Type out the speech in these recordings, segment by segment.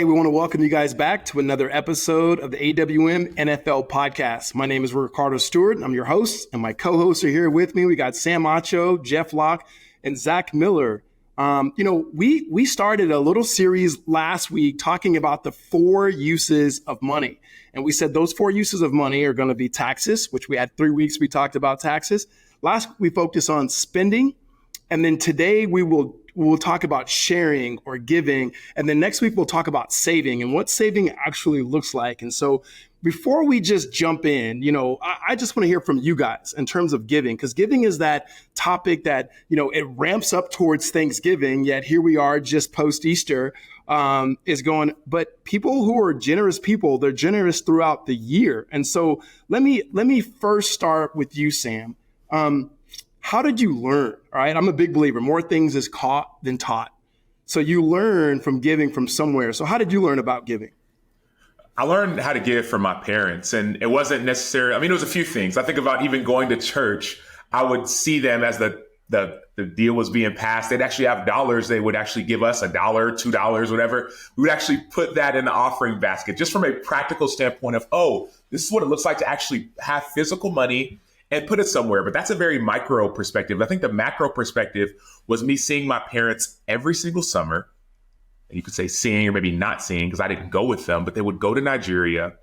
Hey, we want to welcome you guys back to another episode of the AWM NFL podcast. My name is Riccardo Stewart. I'm your host, and my co-hosts are here with me. We got Sam Acho, Jeff Locke, and Zach Miller. We started a little series last week talking about the 4 uses of money. And we said those 4 uses of money are going to be taxes, which we had 3 weeks we talked about taxes. Last week we focused on spending. And then today we'll talk about sharing or giving. And then next week we'll talk about saving and what saving actually looks like. And so before we just jump in, I just want to hear from you guys in terms of giving, because giving is that topic that, it ramps up towards Thanksgiving, yet here we are just post Easter is going, but people who are generous people, they're generous throughout the year. And so let me first start with you, Sam. How did you learn? All right. I'm a big believer. More things is caught than taught. So you learn from giving from somewhere. So how did you learn about giving? I learned how to give from my parents, and it wasn't necessary. It was a few things. I think about even going to church. I would see them as the deal was being passed. They'd actually have dollars. They would actually give us $1, $2, whatever. We would actually put that in the offering basket just from a practical standpoint of, this is what it looks like to actually have physical money and put it somewhere. But that's a very micro perspective. I think the macro perspective was me seeing my parents every single summer. And you could say seeing or maybe not seeing because I didn't go with them, but they would go to Nigeria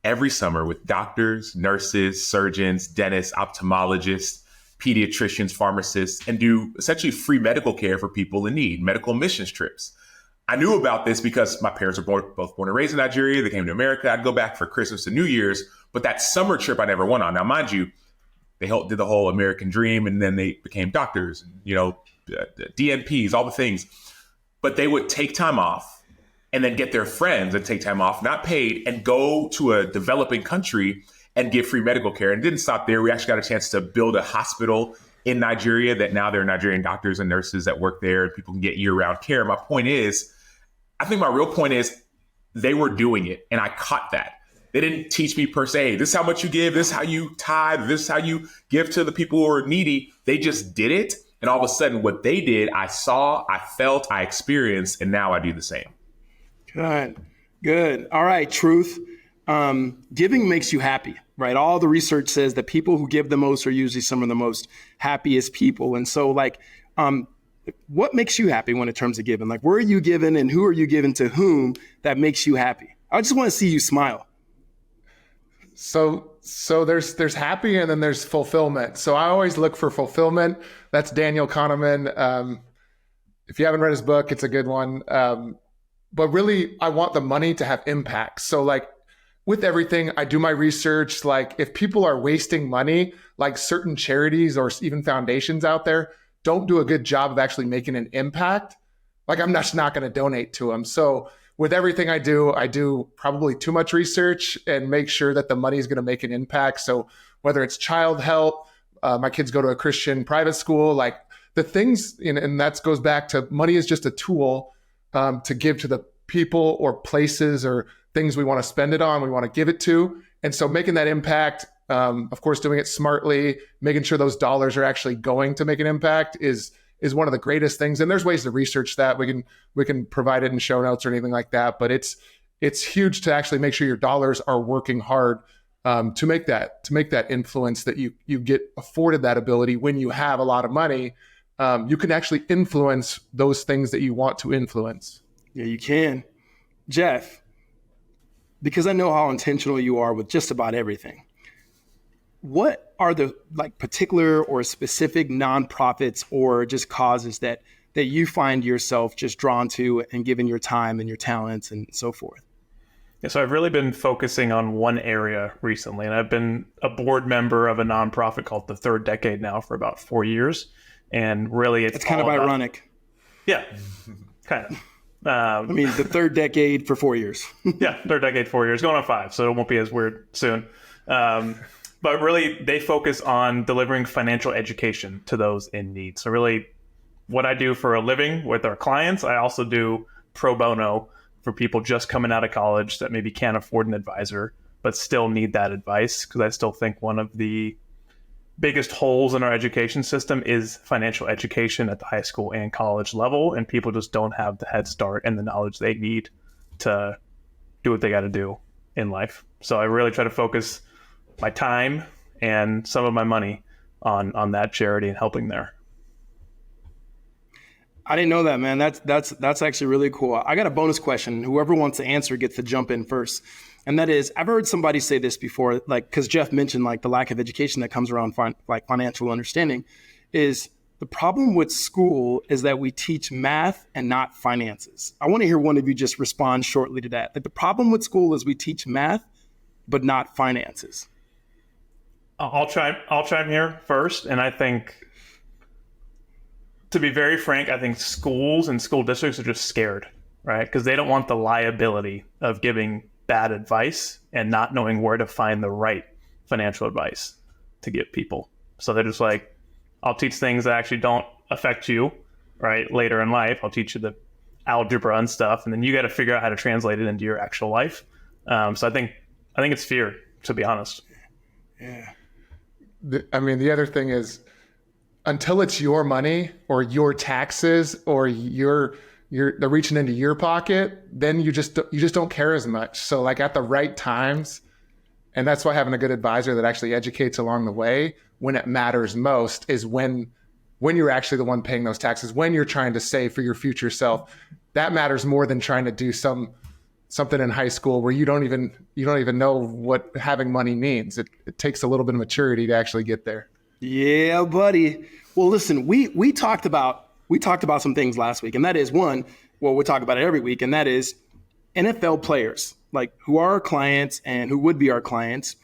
every summer with doctors, nurses, surgeons, dentists, ophthalmologists, pediatricians, pharmacists, and do essentially free medical care for people in need, medical missions trips. I knew about this because my parents were both born and raised in Nigeria. They came to America. I'd go back for Christmas and New Year's, but that summer trip I never went on. Now, mind you, they did the whole American dream, and then they became doctors, DNPs, all the things. But they would take time off and then get their friends and take time off, not paid, and go to a developing country and give free medical care. And it didn't stop there. We actually got a chance to build a hospital in Nigeria that now there are Nigerian doctors and nurses that work there, and people can get year-round care. My point is, I think my real point is they were doing it, and I caught that. They didn't teach me per se, this is how much you give, this is how you tithe, this is how you give to the people who are needy. They just did it. And all of a sudden what they did, I saw, I felt, I experienced, and now I do the same. Good. All right, Truth. Giving makes you happy, right? All the research says that people who give the most are usually some of the most happiest people. And so what makes you happy when in terms of giving? Like, where are you giving and who are you giving to whom that makes you happy? I just want to see you smile. So there's happy and then there's fulfillment. So I always look for fulfillment. That's Daniel Kahneman. If you haven't read his book, it's a good one. But really, I want the money to have impact. So with everything, I do my research. Like if people are wasting money, like certain charities or even foundations out there don't do a good job of actually making an impact, like I'm just not going to donate to them. So with everything I do probably too much research and make sure that the money is going to make an impact. So whether it's child help, my kids go to a Christian private school, like the things, and that goes back to money is just a tool to give to the people or places or things we want to spend it on, we want to give it to. And so making that impact, of course, doing it smartly, making sure those dollars are actually going to make an impact is one of the greatest things. And there's ways to research that. We can provide it in show notes or anything like that. But it's huge to actually make sure your dollars are working hard to make that influence that you get afforded that ability when you have a lot of money. You can actually influence those things that you want to influence. Yeah, you can. Jeff, because I know how intentional you are with just about everything. What are the particular or specific nonprofits or just causes that you find yourself just drawn to and giving your time and your talents and so forth? Yeah, so I've really been focusing on one area recently, and I've been a board member of a nonprofit called The Third Decade now for about 4 years. And really it's kind of ironic. Yeah, kind of. The third decade for 4 years. Yeah, third decade, 4 years, going on 5, so it won't be as weird soon. But really, they focus on delivering financial education to those in need. So really, what I do for a living with our clients, I also do pro bono for people just coming out of college that maybe can't afford an advisor, but still need that advice. Because I still think one of the biggest holes in our education system is financial education at the high school and college level. And people just don't have the head start and the knowledge they need to do what they got to do in life. So I really try to focus my time and some of my money on that charity and helping there. I didn't know that, man. That's actually really cool. I got a bonus question. Whoever wants to answer gets to jump in first. And that is, I've heard somebody say this before, like, because Jeff mentioned like the lack of education that comes around like financial understanding, is the problem with school is that we teach math and not finances. I want to hear one of you just respond shortly to that. Like, the problem with school is we teach math, but not finances. I'll chime here first, and I think, to be very frank, I think schools and school districts are just scared, right? Because they don't want the liability of giving bad advice and not knowing where to find the right financial advice to give people. So they're just like, I'll teach things that actually don't affect you, right? Later in life, I'll teach you the algebra and stuff, and then you got to figure out how to translate it into your actual life. So I think it's fear, to be honest. Yeah. The other thing is, until it's your money or your taxes or they're reaching into your pocket, then you just don't care as much. So like at the right times, and that's why having a good advisor that actually educates along the way when it matters most is when you're actually the one paying those taxes, when you're trying to save for your future self. That matters more than trying to do something in high school where you don't even know what having money means. It takes a little bit of maturity to actually get there. Yeah, buddy. Well, listen, we talked about some things last week, and that is one, well, we talk about it every week, and that is NFL players, like who are our clients and who would be our clients.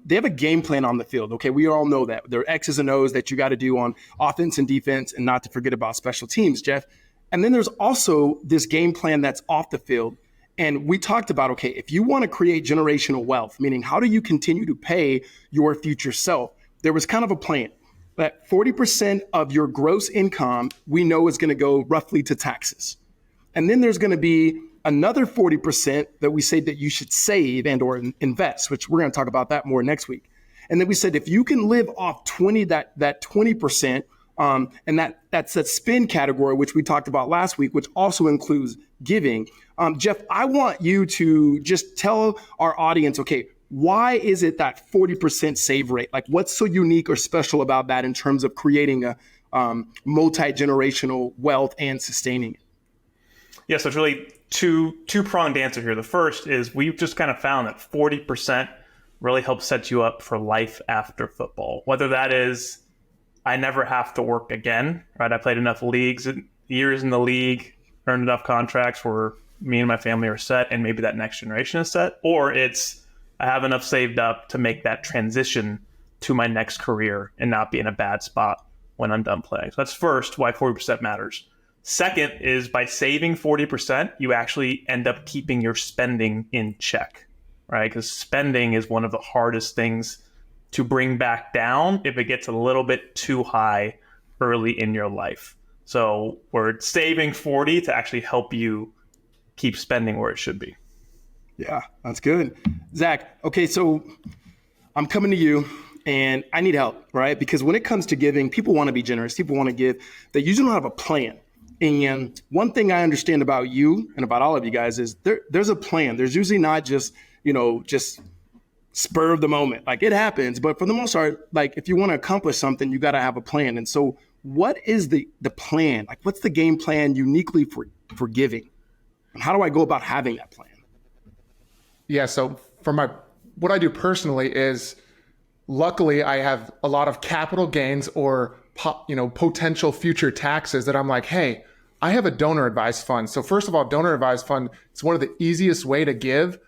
They have a game plan on the field. Okay, we all know that. There are X's and O's that you got to do on offense and defense, and not to forget about special teams, Jeff. And then there's also this game plan that's off the field. And we talked about, okay, if you want to create generational wealth, meaning how do you continue to pay your future self? There was kind of a plan that 40% of your gross income we know is going to go roughly to taxes. And then there's going to be another 40% that we say that you should save and or invest, which we're going to talk about that more next week. And then we said if you can live off 20%, and that's that spend category, which we talked about last week, which also includes giving. Jeff, I want you to just tell our audience, okay, why is it that 40% save rate? Like, what's so unique or special about that in terms of creating a multi-generational wealth and sustaining it? Yeah, so it's really two-pronged answer here. The first is we've just kind of found that 40% really helps set you up for life after football. Whether that is, I never have to work again, right? I played enough years in the league, earned enough contracts where me and my family are set, and maybe that next generation is set. Or it's, I have enough saved up to make that transition to my next career and not be in a bad spot when I'm done playing. So that's first, why 40% matters. Second is by saving 40%, you actually end up keeping your spending in check, right? Because spending is one of the hardest things to bring back down if it gets a little bit too high early in your life. So we're saving 40 to actually help you keep spending where it should be. Yeah, that's good. Zach, okay, so I'm coming to you and I need help, right? Because when it comes to giving, people want to be generous. People want to give. They usually don't have a plan. And one thing I understand about you and about all of you guys is there's a plan. There's usually not just spur of the moment. Like, it happens, but for the most part, like, if you want to accomplish something, you got to have a plan. And so what is the plan? Like, what's the game plan uniquely for giving? And how do I go about having that plan? Yeah, so what I do personally is, luckily I have a lot of capital gains or potential future taxes that I'm like, hey, I have a donor advised fund. So first of all, donor advised fund, it's one of the easiest way to give,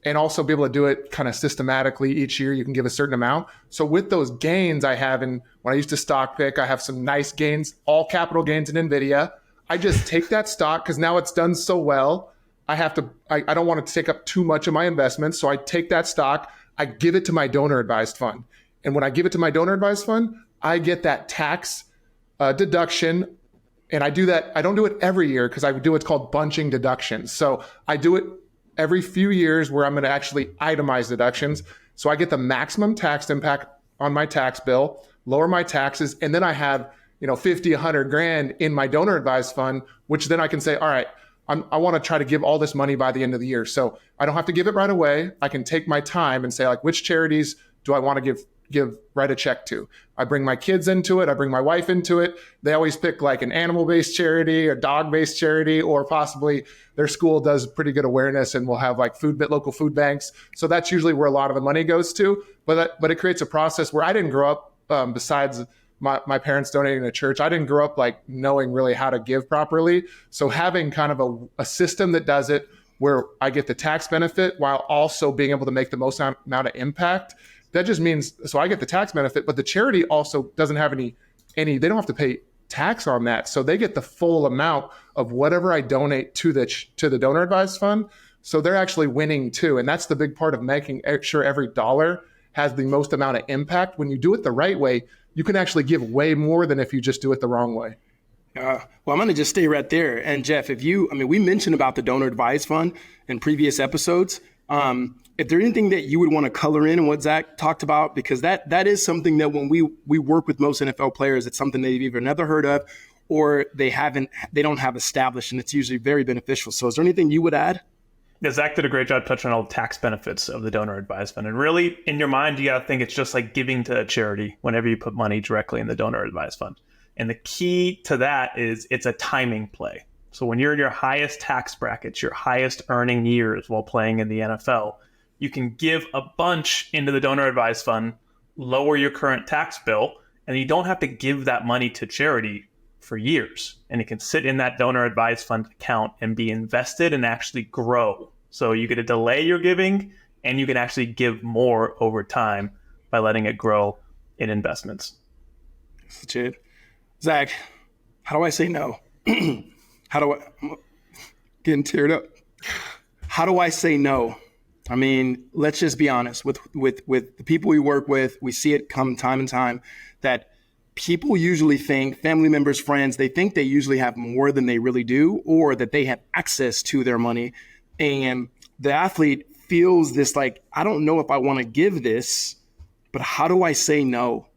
and also be able to do it kind of systematically each year. You can give a certain amount. So with those gains I have, when I used to stock pick, I have some nice gains, all capital gains in NVIDIA. I just take that stock because now it's done so well. I don't want to take up too much of my investments. So I take that stock, I give it to my donor advised fund. And when I give it to my donor advised fund, I get that tax deduction. And I do that. I don't do it every year because I do what's called bunching deductions. So I do it every few years where I'm going to actually itemize deductions. So I get the maximum tax impact on my tax bill, lower my taxes, and then I have 50, 100 grand in my donor advised fund, which then I can say, all right, I want to try to give all this money by the end of the year. So I don't have to give it right away. I can take my time and say, like, which charities do I want to write a check to? I bring my kids into it. I bring my wife into it. They always pick like an animal-based charity, a dog-based charity, or possibly their school does pretty good awareness and will have like local food banks. So that's usually where a lot of the money goes to. But it creates a process where I didn't grow up, besides my parents donating to church, I didn't grow up like knowing really how to give properly. So having kind of a system that does it where I get the tax benefit while also being able to make the most amount of impact, that just means, so I get the tax benefit, but the charity also doesn't have any, they don't have to pay tax on that. So they get the full amount of whatever I donate to the donor advised fund. So they're actually winning too. And that's the big part of making sure every dollar has the most amount of impact. When you do it the right way, you can actually give way more than if you just do it the wrong way. Well, I'm going to just stay right there. And Jeff, we mentioned about the donor advised fund in previous episodes. If there's anything that you would want to color in what Zach talked about, because that is something that when we work with most NFL players, it's something they've either never heard of or they don't have established, and it's usually very beneficial. So is there anything you would add? Yeah, Zach did a great job touching on all the tax benefits of the donor advised fund. And really, in your mind, you got to think it's just like giving to a charity whenever you put money directly in the donor advised fund. And the key to that is it's a timing play. So when you're in your highest tax brackets, your highest earning years while playing in the NFL, you can give a bunch into the donor advised fund, lower your current tax bill, and you don't have to give that money to charity for years. And it can sit in that donor advised fund account and be invested and actually grow. So you get to delay your giving and you can actually give more over time by letting it grow in investments. That's legit. Zach, how do I say no? I'm getting teared up. How do I say no? I mean, let's just be honest. With the people we work with, we see it come time and time that people usually think, family members, friends, they think they usually have more than they really do, or that they have access to their money. And the athlete feels this like, I don't know if I want to give this, but how do I say no?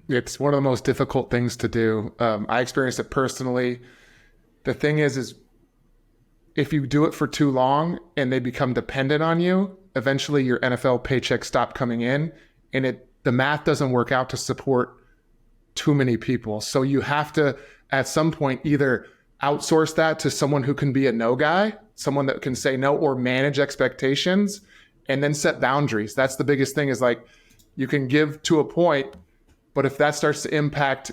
It's one of the most difficult things to do. I experienced it personally. The thing is if you do it for too long and they become dependent on you, eventually your NFL paychecks stop coming in, and the math doesn't work out to support too many people. So you have to, at some point, either outsource that to someone who can be a no guy, someone that can say no, or manage expectations, and then set boundaries. That's the biggest thing, is like, you can give to a point, but if that starts to impact,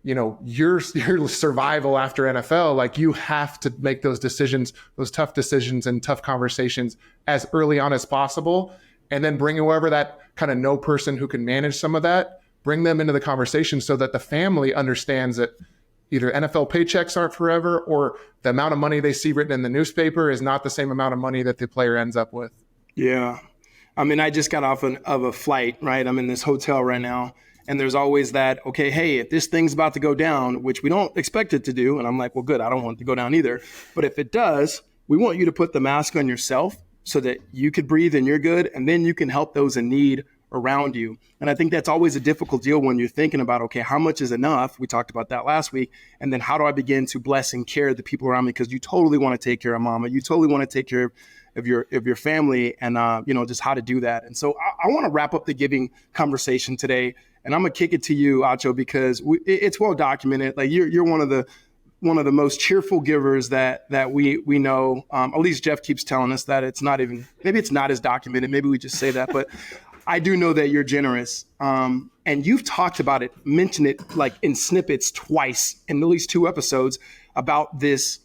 your survival after NFL, like, you have to make those decisions, those tough decisions and tough conversations as early on as possible. And then bring whoever that kind of no person who can manage some of that, bring them into the conversation so that the family understands that either NFL paychecks aren't forever, or the amount of money they see written in the newspaper is not the same amount of money that the player ends up with. Yeah. I mean, I just got off of a flight, right? I'm in this hotel right now, and there's always that, okay, hey, if this thing's about to go down, which we don't expect it to do, and I'm like, well, good, I don't want it to go down either. But if it does, we want you to put the mask on yourself so that you could breathe and you're good, and then you can help those in need around you. And I think that's always a difficult deal when you're thinking about, okay, how much is enough? We talked about that last week. And then how do I begin to bless and care the people around me? Because you totally want to take care of mama. You totally want to take care of your family, and just how to do that. And so I want to wrap up the giving conversation today. And I'm gonna kick it to you, Acho, because it's well documented. Like, you're one of the most cheerful givers that we know. At least Jeff keeps telling us that. It's not even, maybe it's not as documented. Maybe we just say that, but I do know that you're generous. And you've talked about it, mentioned it like in snippets twice in at least 2 episodes about this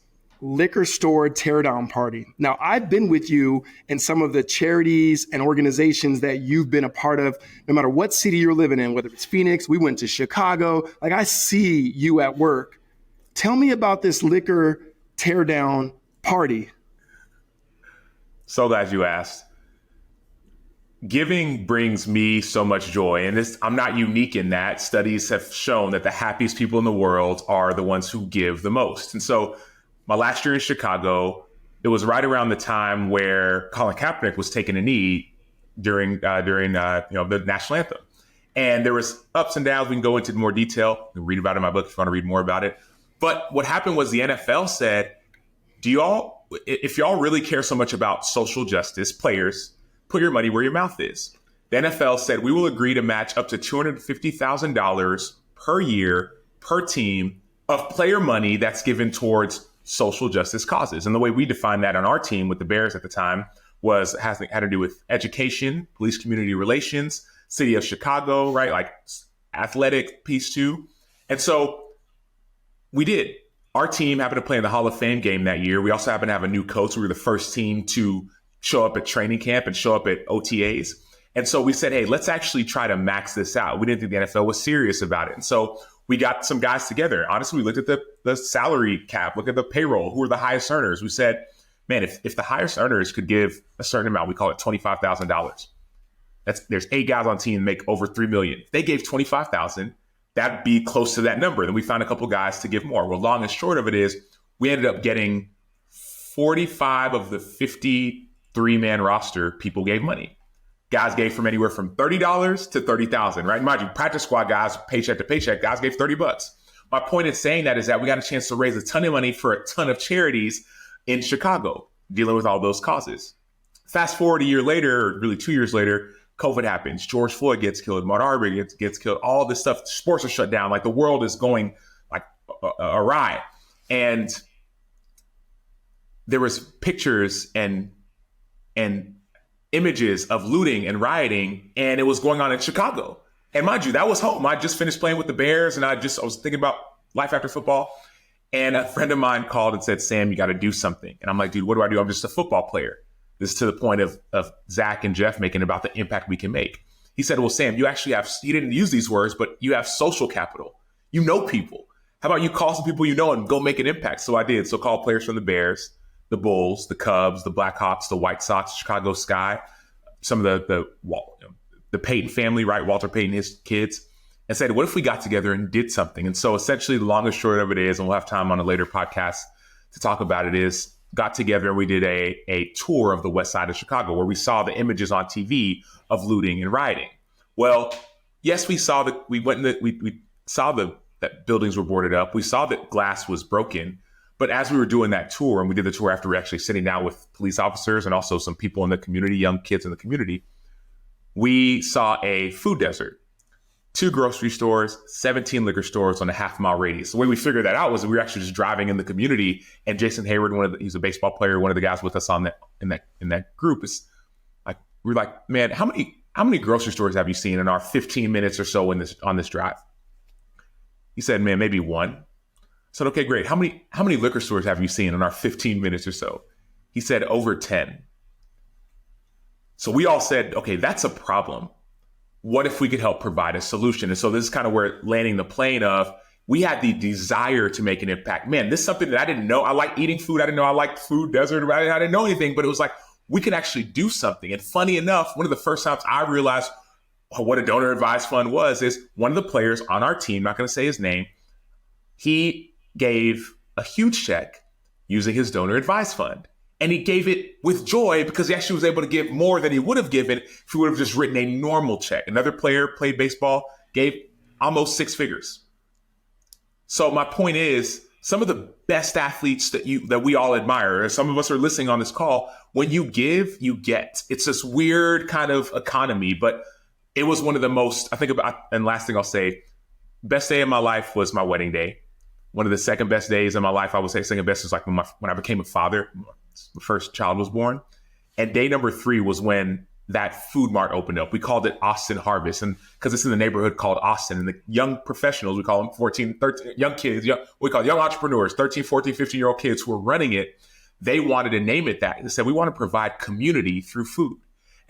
liquor store teardown party. Now, I've been with you in some of the charities and organizations that you've been a part of, no matter what city you're living in, whether it's Phoenix, we went to Chicago. Like, I see you at work. Tell me about this liquor teardown party. So glad you asked. Giving brings me so much joy, and I'm not unique in that. Studies have shown that the happiest people in the world are the ones who give the most. And so my last year in Chicago, it was right around the time where Colin Kaepernick was taking a knee during the national anthem. And there was ups and downs. We can go into more detail. You can read about it in my book if you want to read more about it. But what happened was the NFL said, if y'all really care so much about social justice, players, put your money where your mouth is. The NFL said, we will agree to match up to $250,000 per year per team of player money that's given towards social justice causes. And the way we defined that on our team with the Bears at the time had to do with education, police community relations, city of Chicago, right? Like athletic piece too. And so we did. Our team happened to play in the Hall of Fame game that year. We also happened to have a new coach. We were the first team to show up at training camp and show up at OTAs. And so we said, hey, let's actually try to max this out. We didn't think the NFL was serious about it. And so we got some guys together. Honestly, we looked at the salary cap, look at the payroll, who are the highest earners. We said, man, if the highest earners could give a certain amount, we call it $25,000. There's 8 guys on team make over $3 million. If they gave $25,000, that'd be close to that number. Then we found a couple guys to give more. Well, long and short of it is we ended up getting 45 of the 53-man roster people gave money. Guys gave from anywhere from $30 to $30,000, right? Mind you, practice squad guys, paycheck to paycheck, guys gave $30. My point in saying that is that we got a chance to raise a ton of money for a ton of charities in Chicago, dealing with all those causes. Fast forward a year later, or really 2 years later, COVID happens. George Floyd gets killed. Martin Arbery gets killed. All this stuff, sports are shut down. Like the world is going like awry. And there was pictures and images of looting and rioting, and it was going on in Chicago. And mind you, that was home. I just finished playing with the Bears, and I was thinking about life after football. And a friend of mine called and said, Sam, you got to do something. And I'm like, dude, what do I do? I'm just a football player. This is to the point of Zach and Jeff making about the impact we can make. He said, well, Sam, you actually have, he didn't use these words, but you have social capital. You know people. How about you call some people you know and go make an impact? So I did. So called players from the Bears, the Bulls, the Cubs, the Blackhawks, the White Sox, Chicago Sky, some of the Payton family, right? Walter Payton, his kids, and said, what if we got together and did something? And so essentially the long and short of it is, and we'll have time on a later podcast to talk about it, is got together and we did a tour of the west side of Chicago where we saw the images on TV of looting and rioting. Well, yes, we saw that we saw that buildings were boarded up. We saw that glass was broken. But as we were doing that tour, and we did the tour after we were actually sitting down with police officers and also some people in the community, young kids in the community, we saw a food desert, 2 grocery stores, 17 liquor stores on a half-mile radius. The way we figured that out was we were actually just driving in the community, and Jason Hayward, he's a baseball player, one of the guys with us on in that group, is like, we're like, man, how many grocery stores have you seen in our 15 minutes or so on this drive? He said, man, maybe 1. I said, okay, great. How many liquor stores have you seen in our 15 minutes or so? He said, over 10. So we all said, okay, that's a problem. What if we could help provide a solution? And so this is kind of where landing the plane of, we had the desire to make an impact. Man, this is something that I didn't know. I like eating food. I didn't know I liked food desert. I didn't know anything, but it was like, we can actually do something. And funny enough, one of the first times I realized what a donor advised fund is one of the players on our team, not going to say his name, he gave a huge check using his donor advised fund. And he gave it with joy because he actually was able to give more than he would have given if he would have just written a normal check. Another player played baseball, gave almost 6 figures. So my point is, some of the best athletes that we all admire, some of us are listening on this call, when you give, you get. It's this weird kind of economy, but it was one of the most, I think about, and last thing I'll say, best day of my life was my wedding day. One of the second best days of my life, I would say second best is like when I became a father, my first child was born. And day number 3 was when that food mart opened up. We called it Austin Harvest. And because it's in the neighborhood called Austin, and the young professionals, we call them 14, 13, young kids, we call young entrepreneurs, 13, 14, 15-year-old kids who were running it. They wanted to name it that. They said, we want to provide community through food.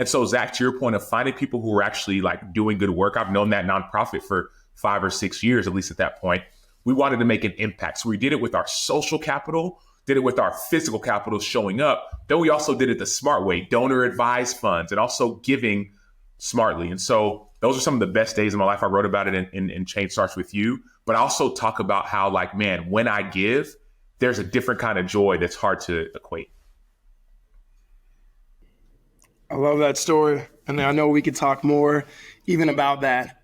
And so, Zach, to your point of finding people who are actually like doing good work, I've known that nonprofit for 5 or 6 years, at least at that point. We wanted to make an impact. So we did it with our social capital, did it with our physical capital showing up. Then we also did it the smart way, donor advised funds, and also giving smartly. And so those are some of the best days of my life. I wrote about it in Change Starts With You, but I also talk about how, like, man, when I give, there's a different kind of joy that's hard to equate. I love that story. And I know we could talk more even about that.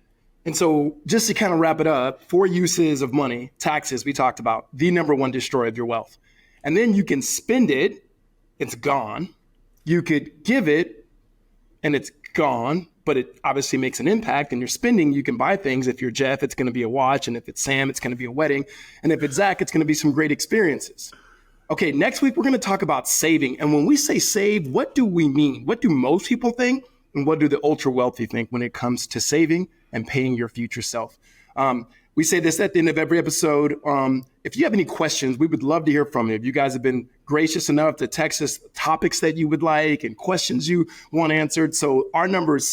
And so just to kind of wrap it up, 4 uses of money, taxes, we talked about, the number one destroyer of your wealth. And then you can spend it, it's gone. You could give it and it's gone, but it obviously makes an impact. And you're spending, you can buy things. If you're Jeff, it's going to be a watch. And if it's Sam, it's going to be a wedding. And if it's Zach, it's going to be some great experiences. Okay, next week, we're going to talk about saving. And when we say save, what do we mean? What do most people think? And what do the ultra wealthy think when it comes to saving and paying your future self? We say this at the end of every episode. If you have any questions, we would love to hear from you. If you guys have been gracious enough to text us topics that you would like and questions you want answered. So our number is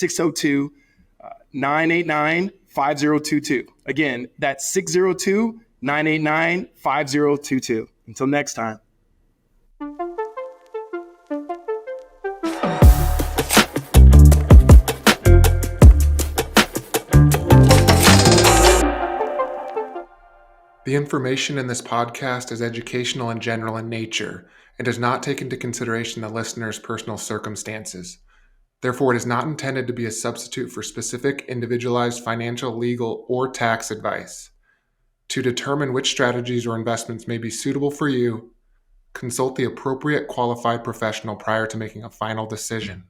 602-989-5022. Again, that's 602-989-5022. Until next time. The information in this podcast is educational and general in nature and does not take into consideration the listener's personal circumstances. Therefore, it is not intended to be a substitute for specific, individualized financial, legal, or tax advice. To determine which strategies or investments may be suitable for you, consult the appropriate qualified professional prior to making a final decision.